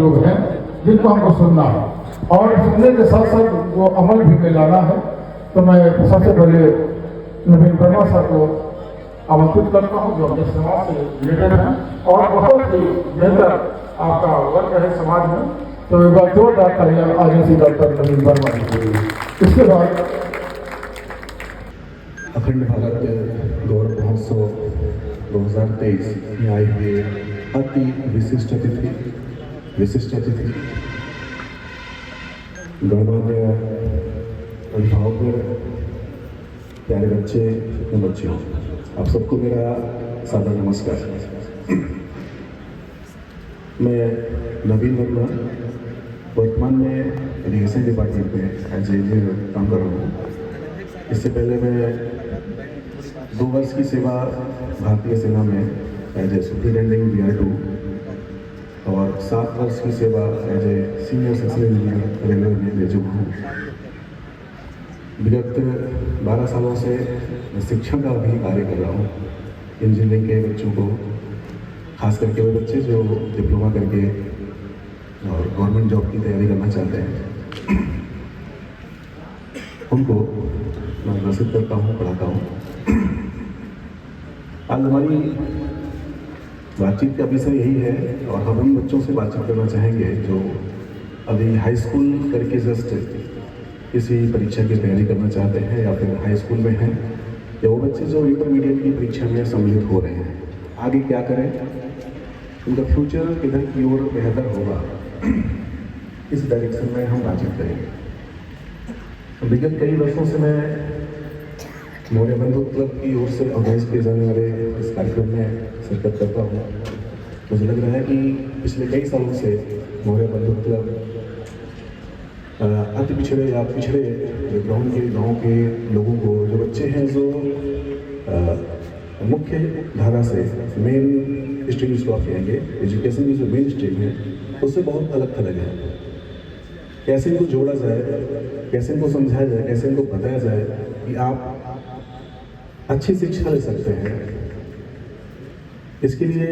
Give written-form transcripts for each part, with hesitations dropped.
लोग हैं जिनको हमको सुनना है और सुनने के साथ साथ वो अमल भी में लाना है। तो मैं सबसे पहले नवीन वर्मा सर को आमंत्रित करता हूँ जो अपने समाज से रिलेटेड हैं और बहुत ही बेहतर आपका वर्क है समाज में। तो एक बार जोरदार तालियां आदिवासी डॉक्टर नवीन वर्मा जी के लिए। इसके बाद अखंड भारत गौरव महोत्सव 2023 में आए हुए अति विशिष्ट अतिथि गणमान्य अभिभावक, प्यारे बच्चे और बच्चियों, आप सबको मेरा सादर नमस्कार। मैं नवीन वर्मा वर्तमान में एजुकेशन डिपार्टमेंट में एज इंजीनियर काम कर रहा हूँ। इससे पहले मैं 2 वर्ष की सेवा भारतीय सेना में एज ए सुपरिटेंडिंग BR2 और 7 वर्ष की सेवा as a senior section engineer railway में ले चुका हूँ। विगत 12 सालों से शिक्षण का भी कार्य कर रहा हूँ। इंजीनियरिंग के बच्चों को, खास करके वो बच्चे जो डिप्लोमा करके और गवर्नमेंट जॉब की तैयारी करना चाहते हैं, उनको मार्गदर्शित करता हूँ, पढ़ाता हूँ। आज हमारी बातचीत का विषय यही है और हम उन बच्चों से बातचीत करना चाहेंगे जो अभी हाई स्कूल करके जस्ट किसी परीक्षा की तैयारी करना चाहते हैं या फिर हाई स्कूल में हैं, या वो बच्चे जो इंटरमीडिएट की परीक्षा में सम्मिलित हो रहे हैं। आगे क्या करें, उनका फ्यूचर किधर की ओर बेहतर होगा, इस डायरेक्शन में हम बातचीत करेंगे। विगत कई वर्षों से मैं मौर्य बंधु क्लब की ओर से ऑर्गेनाइज किए जाने वाले इस कार्यक्रम में शिरकत करता हूँ। मुझे लग रहा है कि पिछले कई सालों से मौर्य बंधु क्लब अति पिछड़े या पिछड़े बैकग्राउंड के गाँव के लोगों को, जो बच्चे हैं जो मुख्य धारा से मेन स्ट्रीम जिसको आप कहेंगे, एजुकेशन की जो मेन स्ट्रीम है, उससे बहुत अलग थलग है। कैसे इनको जोड़ा जाए, कैसे इनको समझाया जाए, कैसे इनको बताया जाए कि आप अच्छी शिक्षा ले सकते हैं। इसके लिए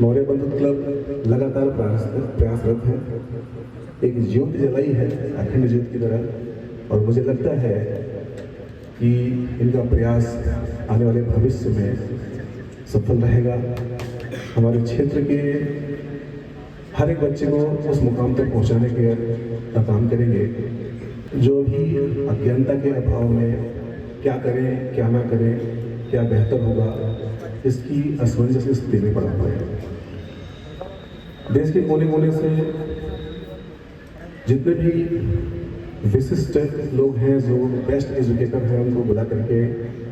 मौर्य बंधु क्लब लगातार प्रयासरत है। एक ज्योति जलाई है अखंड ज्योति की तरह, और मुझे लगता है कि इनका प्रयास आने वाले भविष्य में सफल रहेगा। हमारे क्षेत्र के हर एक बच्चे को उस मुकाम तक पहुंचाने का काम करेंगे जो भी अज्ञानता के अभाव में क्या करें, क्या ना करें, क्या बेहतर होगा, इसकी असमंजस स्थिति में पड़ा हुआ है। देश के कोने कोने से जितने भी विशिष्ट लोग हैं जो बेस्ट एजुकेटर हैं, उनको बुला करके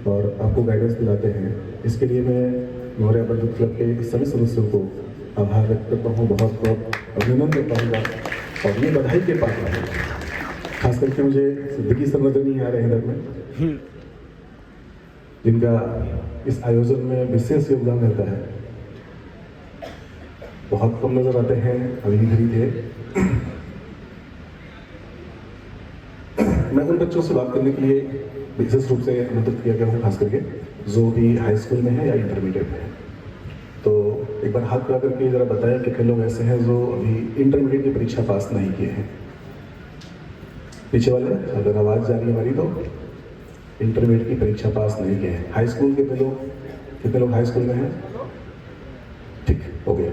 और आपको गाइडेंस दिलाते हैं। इसके लिए मैं मौर्य बंधु क्लब के सभी सदस्यों को आभार व्यक्त करता हूँ, बहुत बहुत अभिनंदन करता हूँ और ये बधाई के पात्र हैं। खास करके मुझे सिद्दीकी सर नजर नहीं आ रहे हैं इधर में, जिनका इस आयोजन में विशेष योगदान रहता है। बहुत कम नजर आते हैं, अभी भी थे। मैं उन बच्चों से बात करने के लिए विशेष रूप से आमंत्रित किया गया हूँ, खास करके जो भी हाई स्कूल में है या इंटरमीडिएट में है। तो एक बार हाथ खड़ा करके जरा बताया कितने लोग ऐसे हैं जो अभी इंटरमीडिएट की परीक्षा पास नहीं किए हैं। पीछे वाले, अगर आवाज़ जा रही है हमारी, तो इंटरमीडिएट की परीक्षा पास नहीं किए हैं। हाई स्कूल कितने लोग हाई स्कूल में हैं? ठीक हो गया।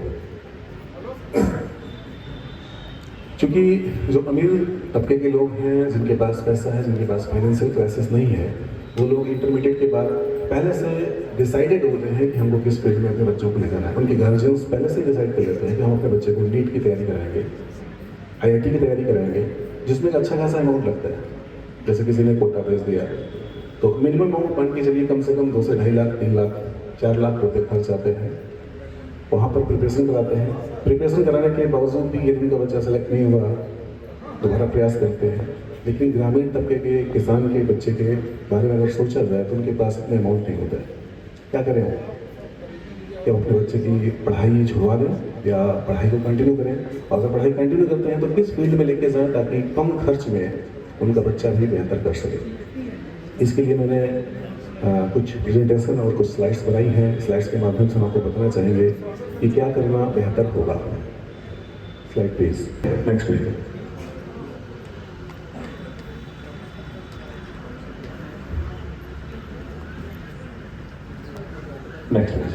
क्योंकि जो अमीर तबके के लोग हैं, जिनके पास पैसा है, जिनके पास फाइनेंशियल क्राइसिस नहीं है, वो लोग इंटरमीडिएट के बाद पहले से डिसाइडेड होते हैं कि हमको किस फील्ड में अपने बच्चों को ले जाना है। उनके गार्जियंस पहले से डिसाइड कर लेते हैं कि हम अपने बच्चे को नीट की तैयारी कराएंगे, IIT की तैयारी कराएंगे, जिसमें एक अच्छा खासा अमाउंट लगता है। जैसे किसी ने कोटा भेज दिया तो मिनिमम अमाउंट मान के चलिए कम से कम 2 से 2.5 लाख, 3 लाख, 4 लाख रुपये खर्च आते हैं। वहाँ पर प्रिपरेशन कराते हैं। प्रिपरेशन कराने के बावजूद भी यदि उनका बच्चा सेलेक्ट नहीं हुआ, दोबारा प्रयास करते हैं। लेकिन ग्रामीण तबके के किसान के बच्चे के बारे में अगर सोचा जाए तो उनके पास इतने अमाउंट नहीं होता है। क्या करें? क्या अपने बच्चे की पढ़ाई छुड़वा दें या पढ़ाई को कंटिन्यू करें? और अगर पढ़ाई कंटिन्यू करते हैं तो किस फील्ड में लेके जाएं ताकि कम खर्च में उनका बच्चा भी बेहतर कर सके। इसके लिए मैंने कुछ प्रेजेंटेशन और कुछ स्लाइड्स बनाई हैं। स्लाइड्स के माध्यम से हम आपको बताना चाहेंगे कि क्या करना बेहतर होगा। Slide please, next please. Next please.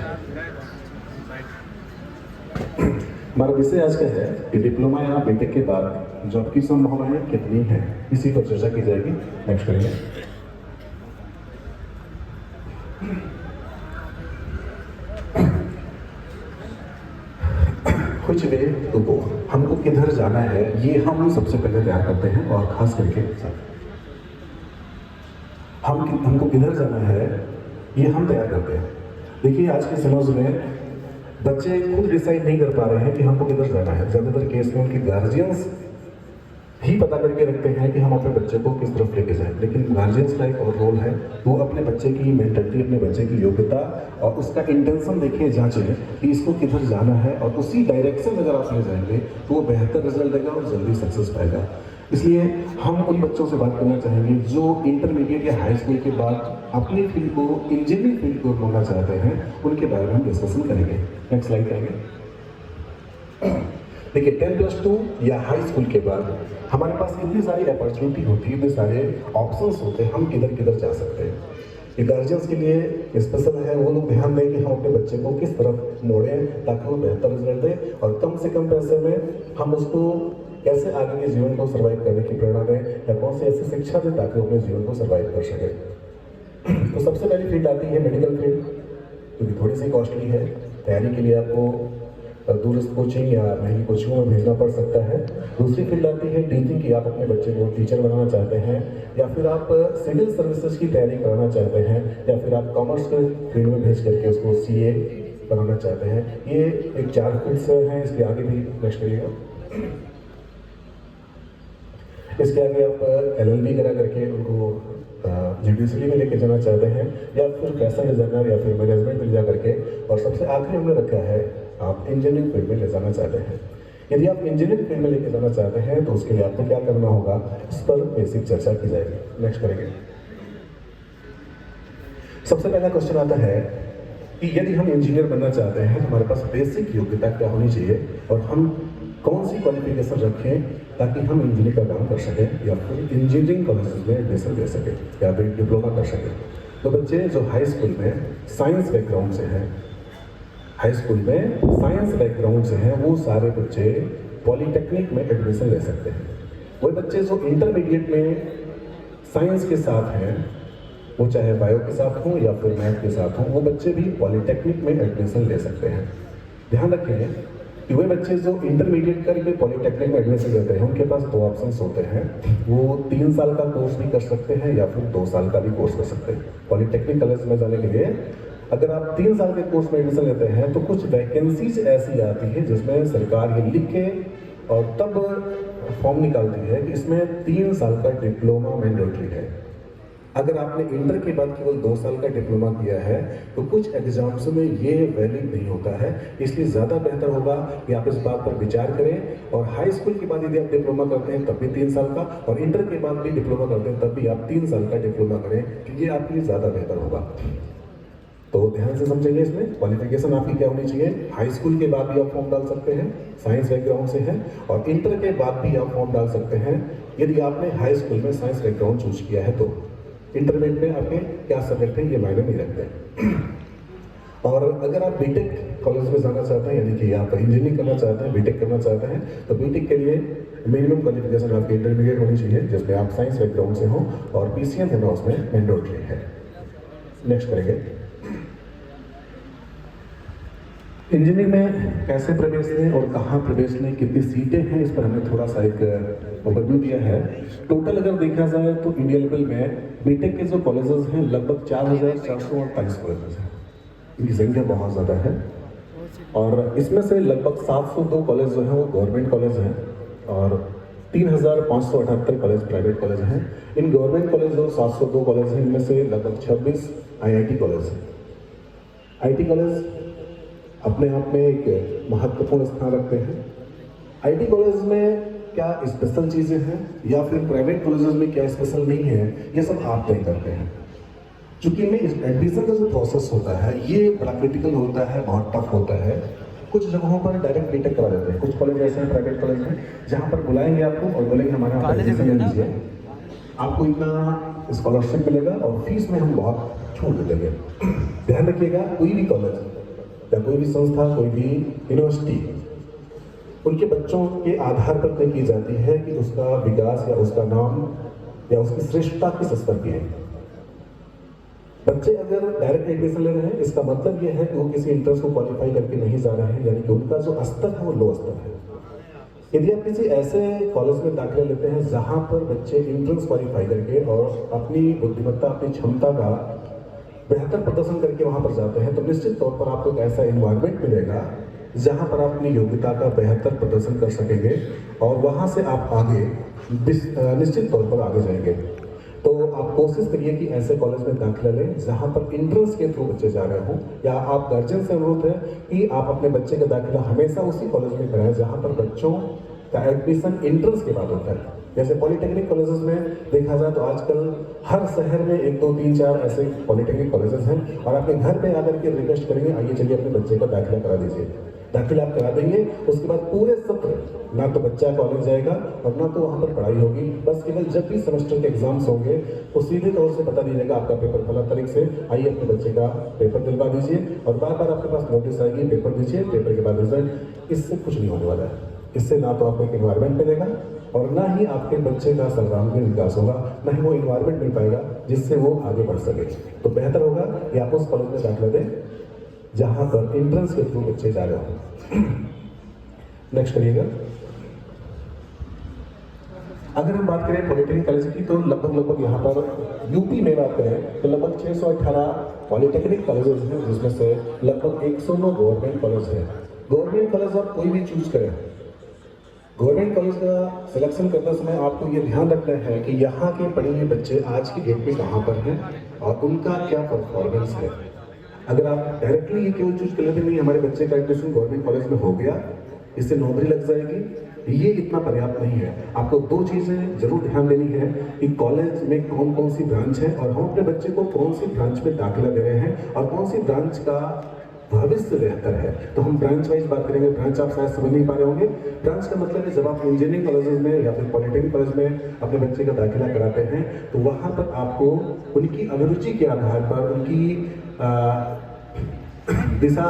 हमारा विषय आज का है कि डिप्लोमा या बीटेक के बाद जॉब की संभावनाएं कितनी हैं, इसी पर चर्चा की जाएगी। नेक्स्ट करेंगे। कुछ वे तो वो हमको किधर जाना है ये हम सबसे पहले तैयार करते हैं, और खास करके हमको किधर जाना है ये हम तैयार करते हैं। देखिए आज के समाज में बच्चे खुद डिसाइड नहीं कर पा रहे हैं कि हमको किधर जाना है। ज़्यादातर केस में उनके गार्जियंस ही पता करके रखते हैं कि हम अपने बच्चे को किस तरफ लेके जाएं, लेकिन गार्जियंस का एक और रोल है, वो अपने बच्चे की मेंटलिटी, अपने बच्चे की योग्यता और उसका इंटेंशन देखिए, जांचें कि इसको किधर जाना है, और उसी डायरेक्शन में अगर आप ले जाएंगे तो वो बेहतर रिजल्ट देगा और जल्दी सक्सेस पाएगा। इसलिए हम उन बच्चों से बात करना चाहेंगे जो इंटरमीडिएट या हाई स्कूल के बाद अपनी फील्ड को, इंजीनियरिंग फील्ड को अपनाना चाहते हैं, उनके बारे में हम डिस्कशन करेंगे। नेक्स्ट स्लाइड करेंगे। देखिए 10+2 या हाई स्कूल के बाद हमारे पास इतनी सारी अपॉर्चुनिटी होती है, इतने सारे ऑप्शंस होते हैं, हम किधर किधर जा सकते हैं। ये गार्जियंस के लिए स्पेशल है, वो लोग ध्यान दें कि हम अपने बच्चे को किस तरफ मोड़ें ताकि वो बेहतर रिजल्ट दे, और कम से कम पैसे में हम उसको कैसे आगे के जीवन को सर्वाइव करने की प्रेरणा दें, या कौन सी ऐसी शिक्षा दें ताकि वो अपने जीवन को सर्वाइव कर सके। तो सबसे पहली फील्ड आती है मेडिकल फील्ड, जो कि थोड़ी सी कॉस्टली है। तैयारी के लिए आपको दूरस्थ कोचिंग या महंगी कोचिंगों में भेजना पड़ सकता है। दूसरी फील्ड आती है टीचिंग की, आप अपने बच्चे को टीचर बनाना चाहते हैं, या फिर आप सिविल सर्विसेज की तैयारी कराना चाहते हैं, या फिर आप कॉमर्स के फील्ड में भेज करके उसको CA बनाना चाहते हैं। ये एक 4 फील्ड्स हैं, इसके आगे भी नेक्स्ट करिएगा। इसके आगे आप LLB करा करके उनको जुडिशरी में लेके जाना चाहते हैं, या फिर फैशन डिजाइनर या फिर मैनेजमेंट में जा करके, और सबसे आखिरी हमने रखा है आप इंजीनियरिंग फील्ड में ले जाना चाहते हैं। यदि आप इंजीनियरिंग फील्ड में लेके जाना चाहते हैं तो उसके लिए आपको क्या करना होगा, इस पर बेसिक चर्चा की जाएगी। नेक्स्ट करेंगे। सबसे पहला क्वेश्चन आता है कि यदि हम इंजीनियर बनना चाहते हैं तो हमारे पास बेसिक योग्यता क्या होनी चाहिए, और हम कौन सी क्वालिफिकेशन रखें ताकि हम इंजीनियरिंग का काम कर सकें, या फिर इंजीनियरिंग कॉलेजेस में एडमिशन ले सकें, या फिर डिप्लोमा कर सकें। तो बच्चे जो हाई स्कूल में साइंस बैकग्राउंड से हैं, हाई स्कूल में साइंस बैकग्राउंड से हैं, वो सारे बच्चे पॉलीटेक्निक में एडमिशन ले सकते हैं। वही बच्चे जो इंटरमीडिएट में साइंस के साथ हैं, वो चाहे बायो के साथ हों या फिर मैथ के साथ हों, वो बच्चे भी पॉलीटेक्निक में एडमिशन ले सकते हैं। ध्यान रखें कि वे बच्चे जो इंटरमीडिएट करके पॉलीटेक्निक में एडमिशन लेते हैं, उनके पास 2 ऑप्शंस होते हैं। वो 3 साल का कोर्स भी कर सकते हैं या फिर 2 साल का भी कोर्स कर सकते हैं। पॉलीटेक्निक कॉलेज में जाने के लिए अगर आप 3 साल के कोर्स में एडमिशन लेते हैं तो कुछ वैकेंसीज ऐसी आती है जिसमें सरकार ये लिख के और तब फॉर्म निकालती है कि इसमें 3 साल का डिप्लोमा मैंडेटरी है। अगर आपने इंटर के बाद केवल 2 साल का डिप्लोमा किया है तो कुछ एग्जाम्स में ये वैलिड नहीं होता है। इसलिए ज़्यादा बेहतर होगा कि आप इस बात पर विचार करें, और हाई स्कूल के बाद यदि आप डिप्लोमा करते हैं तब भी 3 साल का, और इंटर के बाद भी डिप्लोमा करते हैं तब भी आप 3 साल का डिप्लोमा करें, तो ये आपके लिए ज़्यादा बेहतर होगा। तो ध्यान से समझेंगे, इसमें क्वालिफिकेशन आपकी क्या होनी चाहिए। हाई स्कूल के बाद भी आप फॉर्म डाल सकते हैं, साइंस बैकग्राउंड से हैं, और इंटर के बाद भी आप फॉर्म डाल सकते हैं यदि आपने हाई स्कूल में साइंस बैकग्राउंड चूज किया है। तो इंटरमीडिएट में आपके क्या सब्जेक्ट हैं ये मायने नहीं रखते। और अगर आप बीटेक कॉलेज में जाना चाहते हैं, यानी कि आप इंजीनियरिंग करना चाहते हैं, बीटेक करना चाहते हैं, तो बीटेक के लिए मिनिमम क्वालिफिकेशन आपकी इंटरमीडिएट होनी चाहिए, जिसमें आप साइंस बैकग्राउंड से हों, और PCM देना उसमें मैंडेटरी है। नेक्स्ट करेंगे। इंजीनियरिंग में कैसे प्रवेश लें और कहाँ प्रवेश लें, कितनी सीटें हैं, इस पर हमने थोड़ा सा एक ओवरव्यू दिया है। टोटल अगर देखा जाए तो इंडिया लेवल में बीटेक के जो कॉलेजेस हैं लगभग 4,448 कॉलेजेस हैं। इनकी संख्या बहुत ज़्यादा है, और इसमें से लगभग 702 कॉलेज जो हैं वो गवर्नमेंट कॉलेज हैं, और 3,578 कॉलेज प्राइवेट कॉलेज हैं। इन गवर्नमेंट कॉलेज जो 702 कॉलेज हैं, इनमें से लगभग 26 IIT कॉलेज हैं। IIT कॉलेज अपने आप में एक महत्वपूर्ण स्थान रखते हैं। IIT कॉलेज में क्या स्पेशल चीज़ें हैं या फिर प्राइवेट कॉलेजेस में क्या स्पेशल नहीं है, ये सब आप तय करते हैं। चूँकि में एडमिशन का जो प्रोसेस होता है ये बड़ा क्रिटिकल होता है, बहुत टफ होता है। कुछ जगहों पर डायरेक्ट बीटेक करा देते हैं, कुछ कॉलेज ऐसे हैं प्राइवेट कॉलेज में जहाँ पर बुलाएंगे आपको और बोलेंगे हमारे यहाँ पर एडमिशन ले लीजिए, आपको इतना स्कॉलरशिप मिलेगा और फीस में हम बहुत छूट दे देंगे। ध्यान रखिएगा, कोई भी कॉलेज या कोई भी संस्था, कोई भी यूनिवर्सिटी उनके बच्चों के आधार पर तय की जाती है कि उसका विकास या उसका नाम या उसकी श्रेष्ठता किस स्तर की है। बच्चे अगर डायरेक्ट एडमिशन ले रहे हैं, इसका मतलब यह है कि वो किसी इंट्रेंस को क्वालिफाई करके नहीं जा रहे हैं, यानी कि उनका जो स्तर है वो लो स्तर है। यदि आप किसी ऐसे कॉलेज में दाखिला लेते हैं जहां पर बच्चे इंट्रेंस क्वालिफाई करके और अपनी बुद्धिमत्ता, अपनी क्षमता का बेहतर प्रदर्शन करके वहां पर जाते हैं, तो निश्चित तौर पर आपको एक ऐसा एनवायरनमेंट मिलेगा जहां पर आप अपनी योग्यता का बेहतर प्रदर्शन कर सकेंगे और वहां से आप आगे निश्चित तौर पर आगे जाएंगे। तो आप कोशिश करिए कि ऐसे कॉलेज में दाखिला लें जहां पर इंट्रेंस के थ्रू बच्चे जा रहे हों, या आप गार्जियन से अनुरोध है कि आप अपने बच्चे का दाखिला हमेशा उसी कॉलेज में कराएं जहां पर बच्चों का एडमिशन इंट्रेंस के बाद होता है। जैसे पॉलिटेक्निक कॉलेजेस में देखा जाए तो आजकल हर शहर में 1, 2, 3, 4 ऐसे पॉलिटेक्निक कॉलेजेस हैं और आपके घर पे आकर के रिक्वेस्ट करेंगे आइए चलिए अपने बच्चे का दाखिला करा दीजिए। दाखिला आप करा देंगे, उसके बाद पूरे सत्र ना तो बच्चा कॉलेज जाएगा और ना तो वहाँ पर पढ़ाई होगी, बस केवल जब भी सेमेस्टर के एग्जाम्स होंगे तो सीधे तौर से पता नहीं रहेगा आपका पेपर फला तारीख से, आइए अपने बच्चे का पेपर दिलवा दीजिए और बार बार आपके पास नोटिस आएगी पेपर दीजिए, पेपर के बाद रिजल्ट। इससे कुछ नहीं होने वाला है। इससे ना तो आपको एक एनवायरनमेंट मिलेगा और ना ही आपके बच्चे का सर्वांगीण विकास होगा, ना ही वो एनवायरनमेंट मिल पाएगा जिससे वो आगे बढ़ सके। तो बेहतर होगा कि आप उस कॉलेज में दाखिला दें जहां पर एंट्रेंस के थ्रू बच्चे जा रहे हो। नेक्स्ट करिएगा। अगर हम बात करें पॉलिटेक्निक कॉलेज की तो लगभग यहाँ पर यूपी में बात करें तो लगभग 618 पॉलिटेक्निक कॉलेजेस हैं, जिसमें से लगभग 109 गवर्नमेंट कॉलेज हैं। गवर्नमेंट कॉलेज आप कोई भी चूज करें, गवर्नमेंट कॉलेज का सिलेक्शन करते समय आपको ये ध्यान रखना है कि यहाँ के पढ़े हुए बच्चे आज की डेट में कहाँ पर हैं और उनका क्या परफॉर्मेंस है। अगर आप डायरेक्टली ये क्यों चूज कर लेते नहीं हमारे बच्चे का एडमिशन गवर्नमेंट कॉलेज में हो गया, इससे नौकरी लग जाएगी, ये इतना पर्याप्त नहीं है। आपको 2 चीजें जरूर ध्यान देनी है कि कॉलेज में कौन कौन सी ब्रांच है और हम अपने बच्चे को कौन सी ब्रांच में दाखिला दे रहे हैं और कौन सी ब्रांच का भविष्य बेहतर है। तो हम ब्रांच वाइज बात करेंगे। ब्रांच आप शायद समझ नहीं पा रहे होंगे। ब्रांच का मतलब है जब आप इंजीनियरिंग कॉलेजेस में या फिर पॉलिटेक्निक कॉलेज में अपने बच्चे का दाखिला कराते हैं तो वहाँ पर आपको उनकी अभिरुचि के आधार पर, उनकी दिशा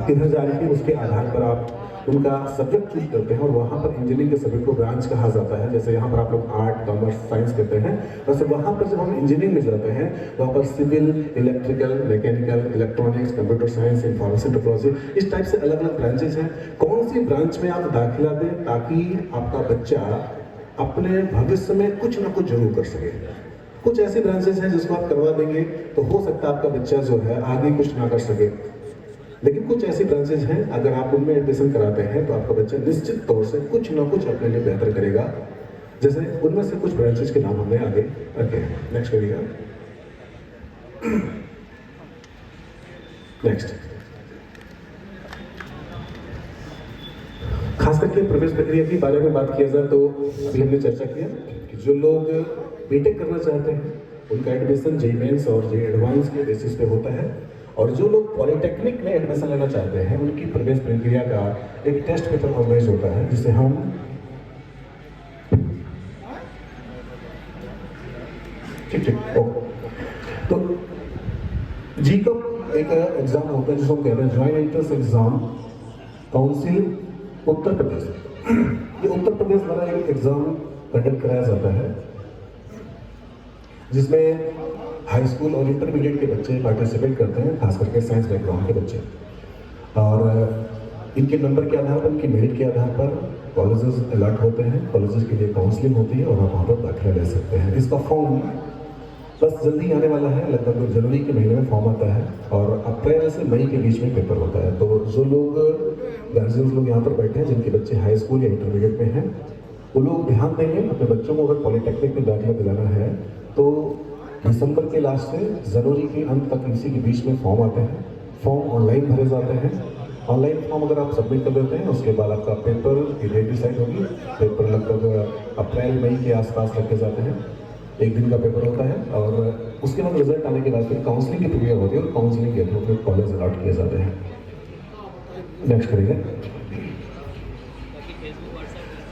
किधर जा रही है उसके आधार पर आप उनका सब्जेक्ट चूज करते हैं और वहाँ पर इंजीनियरिंग के सब्जेक्ट को ब्रांच कहा जाता है। जैसे यहाँ पर आप लोग आर्ट, कॉमर्स, साइंस कहते हैं, वैसे वहाँ पर जब हम इंजीनियरिंग में जाते हैं वहाँ पर civil, electrical, mechanical, electronics, computer science, information technology, इस टाइप से अलग अलग ब्रांचेज हैं। कौन सी ब्रांच में आप दाखिला दें ताकि आपका बच्चा अपने भविष्य में कुछ ना कुछ जरूर कर सके। कुछ ऐसी ब्रांचेज हैं जिसको आप करवा देंगे तो हो सकता है आपका बच्चा जो है आगे कुछ ना कर सके, लेकिन कुछ ऐसी ब्रांचेज हैं अगर आप उनमें एडमिशन कराते हैं तो आपका बच्चा निश्चित तौर से कुछ ना कुछ अपने लिए बेहतर करेगा। जैसे उनमें से कुछ ब्रांचेज के नाम हमने आगे रखे हैं। नेक्स्ट करिएगा। नेक्स्ट खास करके प्रवेश प्रक्रिया के बारे में बात किया जाए तो अभी हमने चर्चा किया कि जो लोग बीटेक करना चाहते हैं उनका एडमिशन जेईई मेंस और जेईई एडवांस के बेसिस पे होता है, और जो लोग पॉलिटेक्निक में एडमिशन लेना चाहते हैं उनकी प्रवेश प्रक्रिया का एक टेस्ट पेपर ऑर्गेनाइज होता है जिसे हम ठीक तो जी का एक एग्जाम होता है जिसको हम कहते हैं joint entrance exam council Uttar Pradesh. ये उत्तर प्रदेश द्वारा एक एग्जाम कंडक्ट कराया जाता है जिसमें हाई स्कूल और इंटरमीडिएट के बच्चे पार्टिसिपेट करते हैं, खास करके साइंस बैकग्राउंड के बच्चे। और इनके नंबर के आधार पर, इनके मेरिट के आधार पर कॉलेजेस अलॉट होते हैं, कॉलेजेस के लिए काउंसलिंग होती है और आप वहाँ पर दाखिला ले सकते हैं। इसका फॉर्म बस जल्दी आने वाला है, लगभग जनवरी के महीने में फॉर्म आता है और अप्रैल से मई के बीच में पेपर होता है। तो जो लोग गार्जियंस लोग यहाँ पर बैठे हैं जिनके बच्चे हाई स्कूल या इंटरमीडिएट में हैं वो लोग ध्यान देंगे अपने बच्चों को अगर पॉलिटेक्निक में दाखिला दिलाना है तो दिसंबर के लास्ट से जनवरी के अंत तक इसी के बीच में फॉर्म आते हैं। फॉर्म ऑनलाइन भरे जाते हैं। ऑनलाइन फॉर्म अगर आप सबमिट कर देते हैं उसके बाद आपका पेपर की डेट डिसाइड होगी। पेपर लगभग अप्रैल मई के आसपास रखे जाते हैं, 1 दिन का पेपर होता है और उसके बाद रिजल्ट आने के बाद फिर काउंसलिंग की प्रक्रिया होती है और काउंसलिंग के थ्रू फिर कॉलेज अलॉट किए जाते हैं। नेक्स्ट करिए।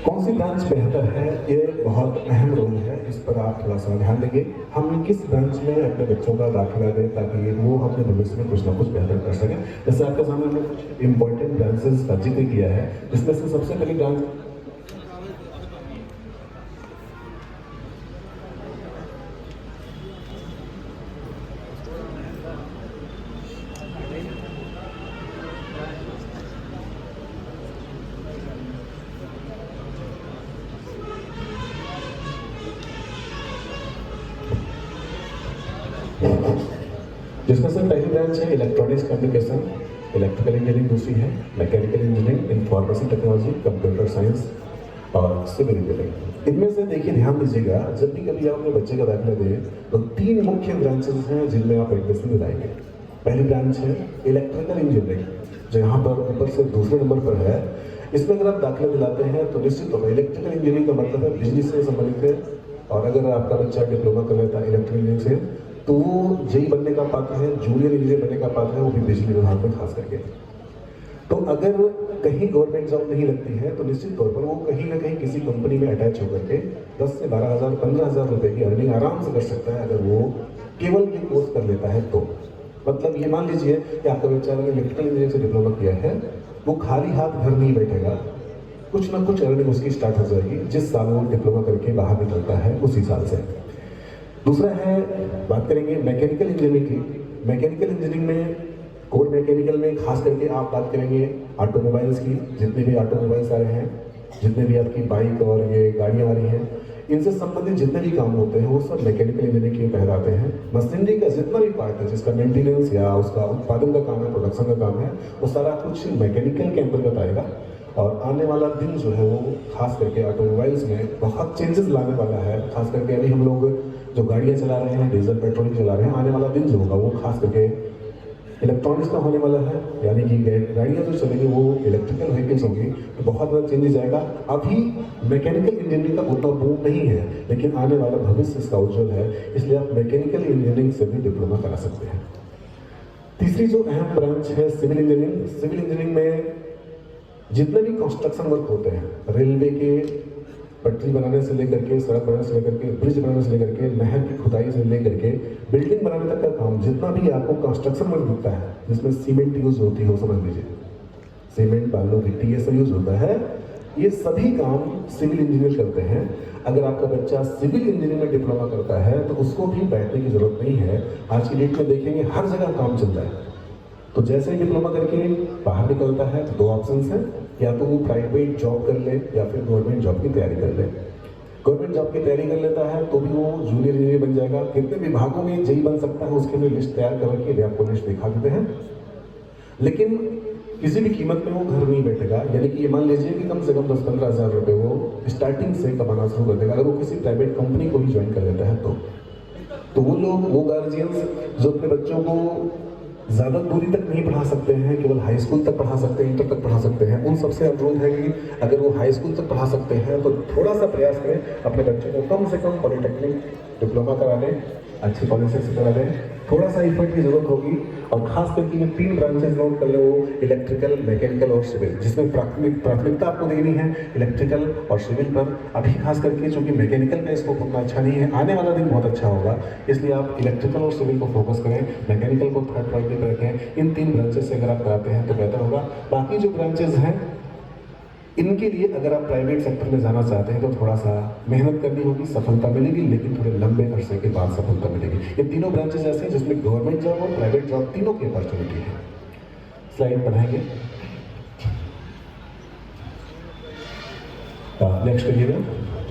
कौन सी ब्रांच बेहतर है, ये बहुत अहम रोल है, इस पर आप थोड़ा सा ध्यान देंगे। हम किस ब्रांच में अपने बच्चों का दाखिला दें ताकि वो अपने भविष्य में कुछ ना कुछ बेहतर कर सकें। जैसे आपके सामने हमने कुछ इंपॉर्टेंट ब्रांचेस का जिक्र किया है, जिसमें से सबसे पहली ब्रांच जिसमें से पहली ब्रांच है इलेक्ट्रॉनिक्स कम्युनिकेशन, इलेक्ट्रिकल इंजीनियरिंग दूसरी है, mechanical engineering, information technology, computer science और सिविल इंजीनियरिंग। इनमें से देखिए, ध्यान दीजिएगा, जब भी कभी आप अपने बच्चे का दाखिला दें तो 3 मुख्य ब्रांचेस हैं जिनमें आप एडमिशन दिलाएंगे। पहली ब्रांच है इलेक्ट्रिकल इंजीनियरिंग, जो यहाँ पर ऊपर से दूसरे नंबर पर है। इसमें अगर आप दाखिला दिलाते हैं तो निश्चित तौर पर इलेक्ट्रिकल इंजीनियरिंग का मतलब है बिजली से संबंधित है, और अगर आपका बच्चा डिप्लोमा कर लेता है इलेक्ट्रिकल इंजीनियरिंग से तो वो जेई बनने का पात्र है, जूनियर इंजीनियर बनने का पात्र है, वो भी बिजली विभाग में खास करके। तो अगर कहीं गवर्नमेंट जॉब नहीं लगती है तो निश्चित तौर पर वो कहीं ना कहीं किसी कंपनी में अटैच होकर के 10 से 12,000 15,000 रुपए की अर्निंग आराम से कर सकता है, अगर वो केवल ये कोर्स कर लेता है तो। मतलब ये मान लीजिए कि आपका बच्चा अगर इलेक्ट्रिकल इंजीनियरिंग से डिप्लोमा किया है, वो खाली हाथ घर नहीं बैठेगा, कुछ ना कुछ अर्निंग उसकी स्टार्ट हो जाएगी जिस साल वो डिप्लोमा करके बाहर निकलता है उसी साल से। दूसरा है, बात करेंगे मैकेनिकल इंजीनियरिंग की। मैकेनिकल इंजीनियरिंग में, कोर मैकेनिकल में खास करके आप बात करेंगे ऑटोमोबाइल्स की। जितने भी ऑटोमोबाइल्स आ रहे हैं, जितने भी आपकी बाइक और ये गाड़ियाँ आ रही हैं, इनसे संबंधित जितने भी काम होते हैं वो सब मैकेनिकल इंजीनियरिंग के तहत आते हैं। मशीनरी का जितना भी पार्ट है, जिसका मेंटेनेंस या उसका उत्पादन का काम है, प्रोडक्शन का काम है, वो सारा कुछ मैकेनिकल के अंतर्गत आएगा। और आने वाला दिन जो है वो खास करके ऑटोमोबाइल्स में बहुत चेंजेस लाने वाला है। खास करके अभी हम लोग जो गाड़ियाँ चला रहे हैं, डीजल पेट्रोल की चला रहे हैं, आने वाला दिन जो होगा वो खास करके इलेक्ट्रॉनिक्स का होने वाला है। यानी कि गाड़ियाँ जो चलेंगी वो इलेक्ट्रिकल व्हीकल्स होंगी, तो बहुत बड़ा चेंजेस आएगा। अभी मैकेनिकल इंजीनियरिंग का उतना बूम नहीं है, लेकिन आने वाला भविष्य इसका उज्जवल है, इसलिए आप मैकेनिकल इंजीनियरिंग से भी डिप्लोमा करा सकते हैं। तीसरी जो अहम ब्रांच है सिविल इंजीनियरिंग। सिविल इंजीनियरिंग में जितने भी कंस्ट्रक्शन वर्क होते हैं, रेलवे के पटरी बनाने से लेकर के, सड़क बनाने से लेकर के, ब्रिज बनाने से लेकर के, नहर की खुदाई से लेकर के बिल्डिंग बनाने तक का काम, जितना भी आपको कंस्ट्रक्शन वर्क दिखता है जिसमें सीमेंट यूज होती है, समझ लीजिए सीमेंट, बालू, गिट्टी, ये सब यूज होता है, ये सभी काम सिविल इंजीनियर करते हैं। अगर आपका बच्चा सिविल इंजीनियरिंग में डिप्लोमा करता है तो उसको भी बैठने की जरूरत नहीं है। आज की डेट में देखेंगे हर जगह काम चल रहा है। तो जैसे ही डिप्लोमा करके बाहर निकलता है तो 2 ऑप्शंस हैं, या तो वो प्राइवेट जॉब कर ले या फिर गवर्नमेंट जॉब की तैयारी कर ले। गवर्नमेंट जॉब की तैयारी कर लेता है तो भी वो जूनियर इंजीनियर बन जाएगा। कितने विभागों में जेई बन सकता है उसके लिए लिस्ट तैयार करके आपको लिस्ट दिखा देते हैं, लेकिन किसी भी कीमत में वो घर नहीं बैठेगा। यानी कि ये मान लीजिए कि कम से कम 10-15 हज़ार रुपये वो स्टार्टिंग से कमाना शुरू कर देगा अगर वो किसी प्राइवेट कंपनी को भी ज्वाइन कर लेता है तो वो लोग, वो गार्जियंस जो अपने बच्चों को ज़्यादा दूरी तक नहीं पढ़ा सकते हैं, केवल हाई स्कूल तक पढ़ा सकते हैं, इंटर तक पढ़ा सकते हैं, उन सबसे अनुरोध है कि अगर वो हाई स्कूल तक पढ़ा सकते हैं तो थोड़ा सा प्रयास करें, अपने बच्चों को कम से कम पॉलिटेक्निक डिप्लोमा करा लें, अच्छी कॉलेज से करा लें। थोड़ा सा इफर्ट की जरूरत होगी। और खास करके ये 3 ब्रांचेस नोट कर लो, इलेक्ट्रिकल, मैकेनिकल और सिविल, जिसमें प्राथमिकता आपको देनी है इलेक्ट्रिकल और सिविल पर। अभी खास करके चूंकि मैकेनिकल का स्कोप उतना अच्छा नहीं है, आने वाला दिन बहुत अच्छा होगा, इसलिए आप इलेक्ट्रिकल और सिविल को फोकस करें, मैकेनिकल को थर्ड प्रायोरिटी पर रखें। इन 3 ब्रांचेस से अगर आप कराते हैं तो बेहतर होगा। बाकी जो ब्रांचेस हैं इनके लिए अगर आप प्राइवेट सेक्टर में जाना चाहते हैं तो थोड़ा सा मेहनत करनी होगी, सफलता मिलेगी, लेकिन थोड़े लंबे अरसे के बाद सफलता मिलेगी। ये तीनों ब्रांचेस ऐसे हैं जिसमें गवर्नमेंट जॉब और प्राइवेट जॉब तीनों की अपॉर्चुनिटी है। स्लाइड बढ़ाएंगे, नेक्स्ट करिएगा।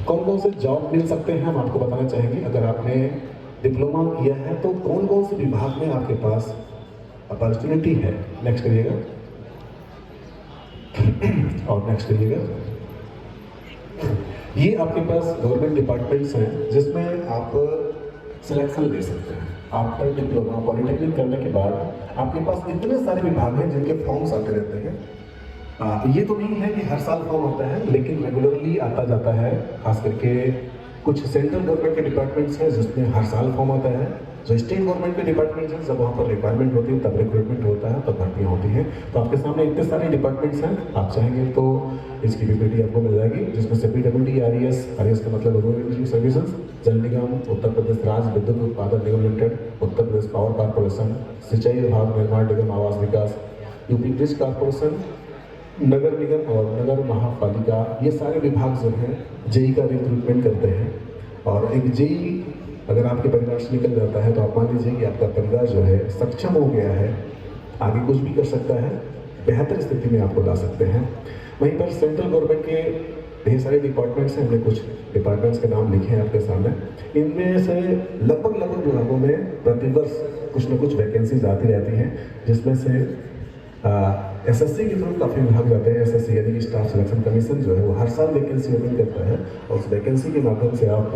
कौन कौन से जॉब मिल सकते हैं हम आपको बताना चाहेंगे। अगर आपने डिप्लोमा किया है तो कौन कौन से विभाग में आपके पास अपॉर्चुनिटी है। नेक्स्ट करिएगा और नेक्स्ट करिएगा। ये आपके पास गवर्नमेंट डिपार्टमेंट्स हैं जिसमें आप सिलेक्शन ले सकते हैं। आफ्टर डिप्लोमा पॉलिटेक्निक करने के बाद आपके पास इतने सारे विभाग हैं जिनके फॉर्म्स आते रहते हैं। ये तो नहीं है कि हर साल फॉर्म आता है, लेकिन रेगुलरली आता जाता है। खास करके कुछ सेंट्रल गवर्नमेंट के डिपार्टमेंट्स हैं जिसमें हर साल फॉर्म आता है। जो स्टेट गवर्नमेंट के डिपार्टमेंट्स हैं, जब वहाँ पर रिक्वायरमेंट होती है तब रिक्रूटमेंट होता है, तब भर्तियाँ होती हैं। तो आपके सामने इतने सारे डिपार्टमेंट्स हैं, आप चाहेंगे तो इसकी पीपीटी आपको मिल जाएगी, जिसमें से PWD, RES का मतलब रूरल एनर्जी सर्विसेज, जल निगम, उत्तर प्रदेश राज्य विद्युत उत्पादन निगम limited, Uttar Pradesh power corporation, सिंचाई विभाग, निर्माण निगम, आवास विकास, यूपी ब्रिज कॉर्पोरेशन, नगर निगम और नगर महापालिका, ये सारे विभाग जो हैं जेई का रिक्रूटमेंट करते हैं। और एक जेई अगर आपके परिवार से निकल जाता है तो आप मान लीजिए कि आपका परिवार जो है सक्षम हो गया है, आगे कुछ भी कर सकता है, बेहतर स्थिति में आपको ला सकते हैं। वहीं पर सेंट्रल गवर्नमेंट के ढेर सारे डिपार्टमेंट्स हैं, हमने कुछ डिपार्टमेंट्स के नाम लिखे हैं आपके सामने। इनमें से लगभग विभागों में प्रतिवर्ष कुछ न कुछ वैकेंसीज आती रहती हैं, जिसमें से SSC के थ्रू काफ़ी विभाग जाते हैं। SSC यानी कि स्टाफ सिलेक्शन कमीशन जो है वो हर साल वैकेंसी ओपन करता है, और उस वैकेंसी के माध्यम से आप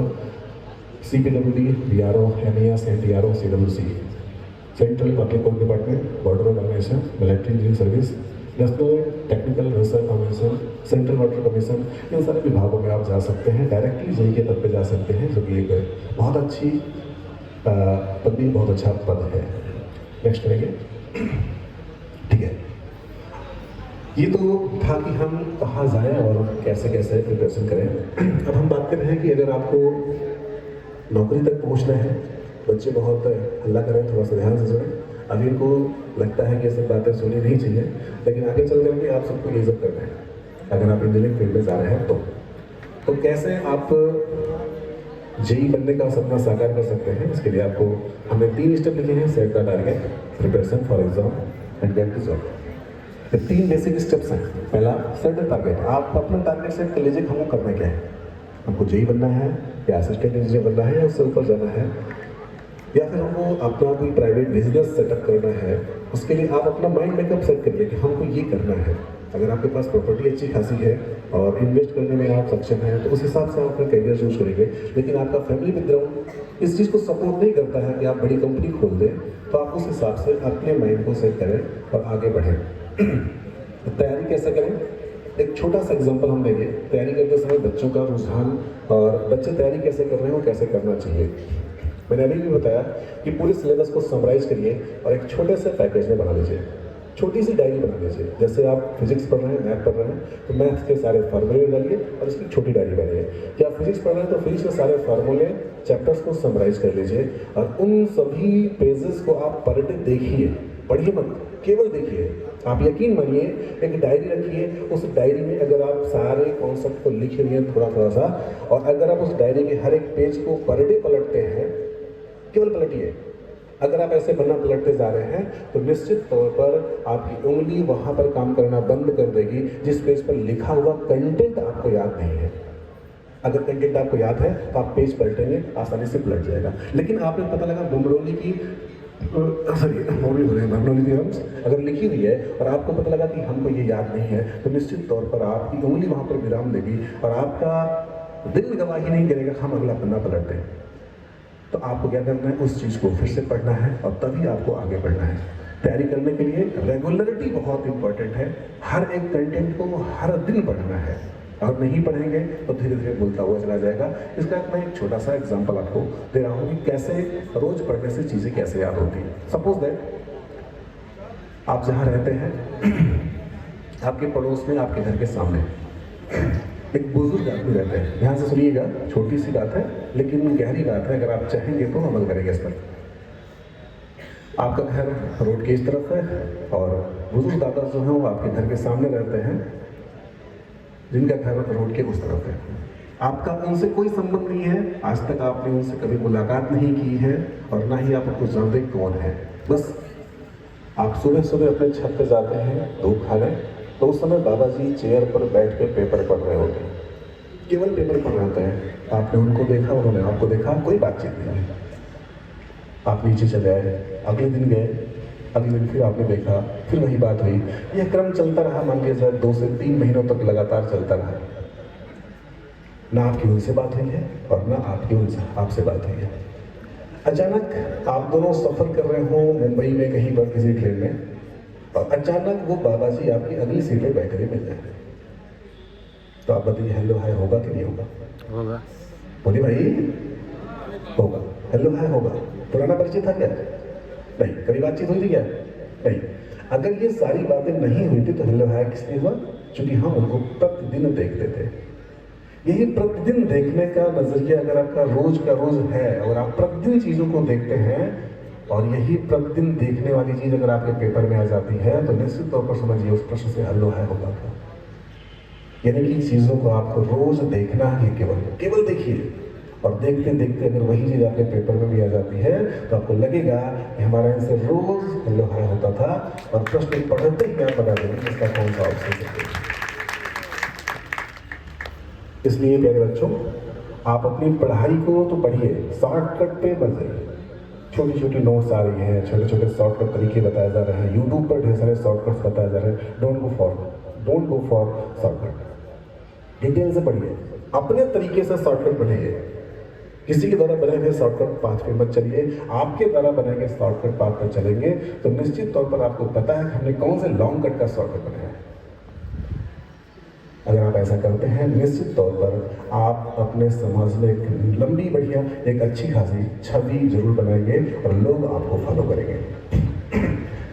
CPWD, BRO, MES, NTRO, CWC, central public work department, border organisation, military engineering service, national technical research commission, central water commission, इन सारे विभागों में आप जा सकते हैं। डायरेक्टली जेई के पद पे जा सकते हैं, जो कि एक बहुत अच्छी पदवी, बहुत अच्छा पद है। नेक्स्ट करेंगे। ठीक है, ये तो था कि हम कहाँ जाएं और कैसे कैसे प्रिपरेशन करें। अब हम बात कर रहे हैं कि अगर आपको नौकरी तक पहुंचना है, बच्चे बहुत हल्ला करें, थोड़ा सा ध्यान से सुनें। अभी इनको लगता है कि ये सब बातें सुनी नहीं चाहिए, लेकिन आगे चल करके आप सबको ये सब करना है अगर आप इंजीनियरिंग फील्ड में जा रहे हैं तो कैसे आप जेई बनने का सपना साकार कर सकते हैं। इसके लिए आपको हमने 3 स्टेप लिखे हैं। Set the target, preparation for exam and get the job. ये 3 बेसिक स्टेप्स हैं। पहला, सेट द टारगेट। आप अपना टारगेट सेट कर लीजिए, हमको करना क्या है। हमको जेई बनना है, या असिस्टेंट इंजीनियर बनना है, या उससे ऊपर जाना है, या फिर हमको अपना कोई प्राइवेट बिजनेस सेटअप करना है। उसके लिए आप अपना माइंड मेकअप सेट करिए कि हमको ये करना है। अगर आपके पास प्रॉपर्टी अच्छी खासी है और इन्वेस्ट करने में आप सक्षम हैं, तो उस हिसाब से आप अपना करियर चूज करेंगे। लेकिन आपका फैमिली बैकग्राउंड इस चीज़ को सपोर्ट नहीं करता है कि आप बड़ी कंपनी खोल दें, तो आप उस हिसाब से अपने माइंड को सेट करें और आगे बढ़ें। तैयारी कैसे करें, एक छोटा सा एग्जांपल हम देंगे। तैयारी करते समय बच्चों का रुझान और बच्चे तैयारी कैसे कर रहे हैं और कैसे करना चाहिए। मैंने अभी भी बताया कि पूरे सिलेबस को समराइज करिए और एक छोटे से पैकेज में बना लीजिए। छोटी सी डायरी बना लीजिए। जैसे आप फिजिक्स पढ़ रहे हैं, मैथ पढ़ रहे हैं, तो मैथ के सारे फार्मूले डालिए और इसकी छोटी डायरी बनाइए। क्या आप फिजिक्स पढ़ रहे हैं तो फिजिक्स के सारे फार्मूले, चैप्टर्स को समराइज कर लीजिए और उन सभी पेजेस को आप पर डे देखिए, पढ़िए मत, केवल देखिए। आप यकीन मानिए, एक डायरी रखिए, उस डायरी में अगर आप सारे कॉन्सेप्ट को लिख लिए थोड़ा थोड़ा सा, और अगर आप उस डायरी के हर एक पेज को पर डे पलटते हैं, केवल पलटिए। अगर आप ऐसे पन्ना पलटते जा रहे हैं तो निश्चित तौर पर आपकी उंगली वहां पर काम करना बंद कर देगी जिस पेज पर लिखा हुआ कंटेंट आपको याद नहीं है। अगर कंटेंट आपको याद है तो आप पेज पलटेंगे, आसानी से पलट जाएगा। लेकिन आपने पता लगा बर्नौली की थ्योरम्स अगर लिखी हुई है और आपको पता लगा कि हमको ये याद नहीं है, तो निश्चित तौर पर आपकी उंगली वहां पर विराम देगी और आपका दिल गवाही नहीं करेगा हम अगला पन्ना पलटते हैं। तो आपको क्या करना है, उस चीज़ को फिर से पढ़ना है और तभी आपको आगे बढ़ना है। तैयारी करने के लिए रेगुलरिटी बहुत इंपॉर्टेंट है। हर एक कंटेंट को हर दिन पढ़ना है, और नहीं पढ़ेंगे तो धीरे धीरे भूलता हुआ चला जाएगा। इसका मैं एक छोटा सा एग्जांपल आपको दे रहा हूँ कि कैसे रोज पढ़ने से चीज़ें कैसे याद होती हैं। सपोज दैट आप जहाँ रहते हैं, आपके पड़ोस में, आपके घर के सामने एक बुजुर्ग आदमी रहते हैं। ध्यान से सुनिएगा, छोटी सी बात है लेकिन गहरी बात है। अगर आप चाहेंगे तो अमल करेंगे इस पर। आपका घर रोड के इस तरफ है और बुजुर्ग दादा जो हैं वो आपके घर के सामने रहते हैं, जिनका घर रोड के उस तरफ है। आपका उनसे कोई संबंध नहीं है, आज तक आपने उनसे कभी मुलाकात नहीं की है और ना ही आप उनको जानते कौन है। बस आप सुबह सुबह अपने छत पे जाते हैं, धूप खा गए, तो उस समय बाबा जी चेयर पर बैठ के पेपर पढ़ रहे होते हैं, केवल पेपर पढ़ रहे होते हैं। आपने उनको देखा, उन्होंने आपको देखा, कोई बातचीत नहीं है। आप नीचे चले आए, अगले दिन गए, अगले दिन फिर आपने देखा, फिर वही बात हुई। यह क्रम चलता रहा, मान के शायद 2 से 3 महीनों तक लगातार चलता रहा। ना आपकी उनसे बात हुई है और ना आपकी उनसे आपसे बात हुई है। अचानक आप दोनों सफर कर रहे हो मुंबई में कहीं पर किसी ट्रेन में, और अचानक वो बाबा जी आपकी अगली सीट पर बैठ कर मिल जाए, तो आप बताइए हेलो हाय होगा कि नहीं होगा? होगा। बोलिए भाई, होगा। हेलो हाय होगा। पुराना परिचय था क्या? नहीं। कभी बातचीत हुई थी क्या? नहीं। अगर ये सारी बातें नहीं हुई थी तो हेलो हाय किस लिए हुआ? क्योंकि हम उनको प्रतिदिन देखते थे। यही प्रतिदिन देखने का नजरिया अगर आपका रोज का रोज है और आप प्रतिदिन चीजों को देखते हैं और यही प्रतिदिन देखने वाली चीज अगर आपके पेपर में आ जाती है तो निश्चित तौर पर समझिए उस प्रश्न से हेलो हाय होगा था। यानी कि चीजों को आपको रोज देखना ही केवल देखिए और देखते देखते अगर वही चीज आपके पेपर में भी आ जाती है तो आपको लगेगा कि हमारा आंसर रोज हेलो हाय होता था और प्रश्न पढ़ते ही आप बता देंगे इसका कौन सा ऑप्शन है। इसलिए प्यारे बच्चों, आप अपनी पढ़ाई को तो पढ़िए, शॉर्टकट पे मत जाइए। छोटी छोटी नोट्स आ रही हैं, छोटे छोटे शॉर्टकट तरीके बताए जा रहे हैं, यूट्यूब पर ढेर सारे शॉर्टकट्स बताए जा रहे हैं। Don't go for shortcut. Detail से पढ़िए, अपने तरीके से शॉर्टकट बनाइए। किसी के द्वारा बनाए गए शॉर्टकट पाथ पे मत चलिए, आपके द्वारा बनाए गए शॉर्टकट पाथ पर चलेंगे तो निश्चित तौर पर आपको पता है कि हमने कौन से लॉन्ग कट का शॉर्टकट बनाया है। अगर आप ऐसा करते हैं निश्चित तौर पर आप अपने समाज में एक लंबी बढ़िया एक अच्छी खासी छवि जरूर बनाएंगे और लोग आपको फॉलो करेंगे।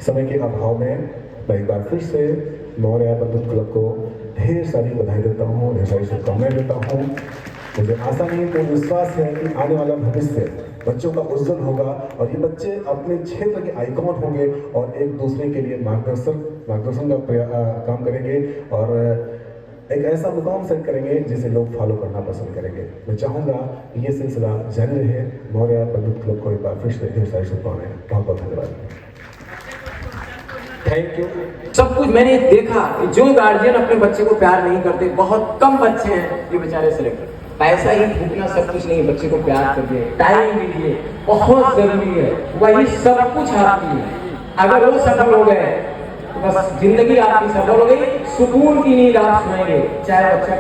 समय के अभाव में मैं एक बार फिर से मौर्य बंधुत्व क्लब को ढेर सारी बधाई देता हूँ, ढेर सारी शुभकामनाएं देता हूँ। मुझे आशा नहीं तो विश्वास है कि आने वाला भविष्य बच्चों का उज्जवल होगा और ये बच्चे अपने क्षेत्र के आइकॉन होंगे और एक दूसरे के लिए मार्गदर्शन का काम करेंगे और एक ऐसा मुकाम सेट करेंगे जिसे लोग फॉलो करना पसंद करेंगे। मैं चाहूंगा कि ये सिलसिला जारी रहे। मौर्य बंधुत्व क्लब को एक बार फिर से ढेर सारी शुभकामनाएं। बहुत बहुत धन्यवाद। Thank you. सब कुछ मैंने देखा कि जो गार्जियन अपने बच्चे को प्यार नहीं करते, बहुत कम बच्चे हैं ये बेचारे सिलेक्ट। पैसा ही भूखना सब कुछ नहीं, बच्चे को प्यार करिए, टाइम दीजिए, बहुत जरूरी है। वही सब कुछ आपकी है। अगर वो सफल हो गए तो बस जिंदगी आपकी सफल हो गई। सुकून की नींद आप सोएंगे, चाहे बच्चा